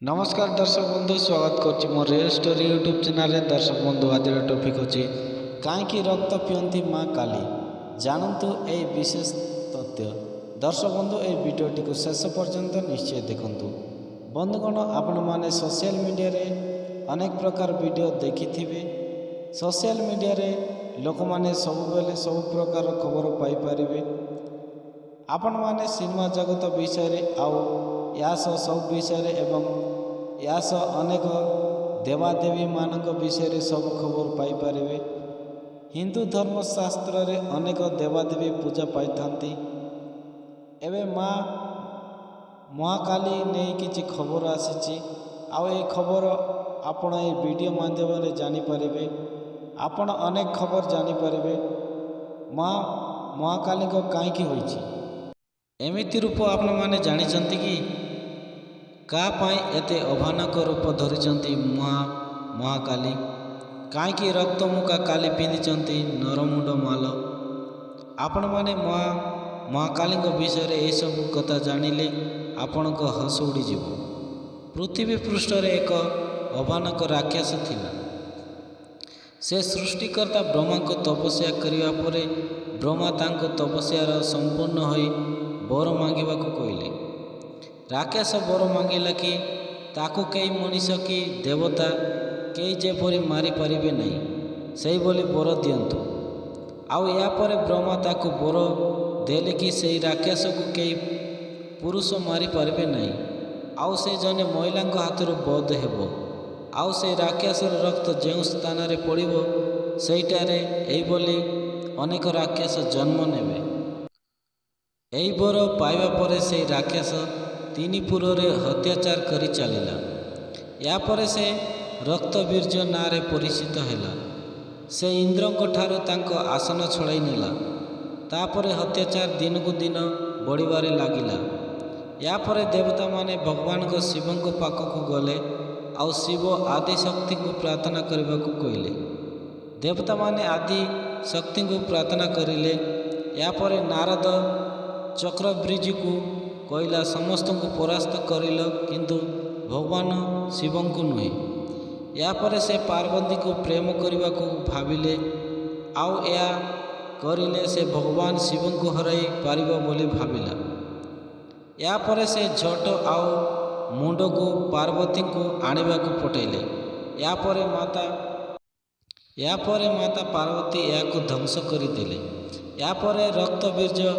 नमस्कार दर्शक बंधु स्वागत करछि more real story YouTube channel रे। दर्शक बंधु आज टॉपिक अछि काईकि रक्त पियंती माँ काली जानतु ए विशेष तथ्य। दर्शक बंधु ए वीडियोटी को शेष पर्यंत निश्चय देखंतु। बंधुगण आपण माने सोशल मीडिया रे अनेक प्रकार वीडियो देखिथिबे। सोशल मीडिया रे लोक माने सब बेले सब प्रकार खबर पाई परिबे। आपण माने सिनेमा जगत विषय रे आउ या सब विषय एवं या अनेक देवादेवी मानक विषय सब खबर पाई परिबे। हिंदू धर्मशास्त्र रे अनेक देवादेवी पूजा पाई थांती। एवं माँ महाकाली नहीं किसी खबर आसी आउ ए खबर आपण ए वीडियो माध्यम रे जानी परिबे। आपण अनेक खबर जानी परिबे माँ महाकाली को काईकि होईछि। एमिति रूप आपण माने जानिचंती कि का पाई एते अभानक रूप धरिचंती महाकाली। काईकि रक्त मुका काली पिंधिचंती नरमुंड माल। आपण माने महाकाली विषय रे ए सब कथा जानिले आपण को हस उड़ी जीवो। पृथ्वी पृष्ठ रे एक अभानक राक्षस थिला। से सृष्टिकर्ता ब्रह्मा को तपस्या करिवा परे ब्रह्मा तांको तपस्यार संपूर्ण होई बर मांगिबाकू कहले। राक्षस बर मांगिला कि ताकू कई मनीष कि देवता कई जेपरी मारी पारिबे नहीं सही बोली बर दियंतु। आउ या परे ब्रह्मा ताकू बर देले कि सेई राक्षस को कई पुरुष मारी पारिबे नहीं। आउ से जने महिला हाथरू बध हेबो। आउ से राक्षसर रक्त जो स्थान रे पड़िबो सेइटारे एई बोली अनेक राक्षस जन्म नेबे। एई बर पाइबा परे से राक्षस तीनीपुर रे अत्याचार करी चलिला। या परे से रक्तबीर्य नारे परिचित हैला। से इंद्रंक ठारो तांको आसन छड़ाई नेला। तापरे अत्याचार दिन को दिन बढ़िबारे लागिला। या परे देवता माने भगवान को शिव को पाखक गले आउ शिव आदि शक्ति को प्रार्थना करने को कहले। देवता माने आदि शक्ति को प्रार्थना करिले। या परे नारद चक्रव्रजी को कहला समस्त को परास्त करिल किंतु भगवान शिव को नुहे। या परे से पार्वती को प्रेम करने को भाविले आउ या करिले से भगवान शिव को हराई पारिबो बोली भाविला। या परे से झट आउ मुंड को पार्वती को आनिबा को पठेले। या परे माता पार्वती या को ध्वंस करदेले। या परे रक्तबीर्य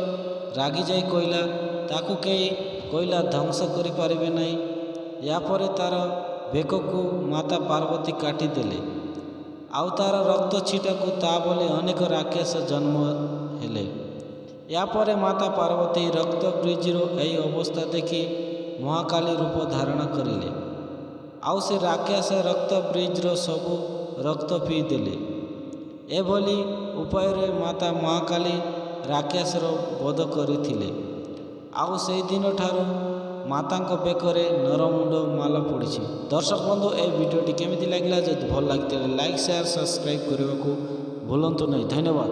रागी जाई कहला ताकू कई कहला ध्वंस करि पारिबे नहीं। या परे तार बेक को माता पार्वती काटी देले। आउ तार रक्त छीटा को ता बोले अनेक राक्षस जन्म हेले। या परे माता पार्वती रक्त ब्रिजरो एई अवस्था देखी महाकाली रूप धारण करिले। आउ से राक्षस रक्त ब्रिजर सबू रक्त पी देले। एभली उपाय रे माता महाकाली राक्षसर वध करथिले। आउ से दिन ठारू मातांको बेकरे नरमुंड माल पड़ी। दर्शक बंधु ए वीडियोटी केमिति लागला जदि भल लागिते लाइक शेयर सब्सक्राइब करने को भूलंतु नहीं। धन्यवाद।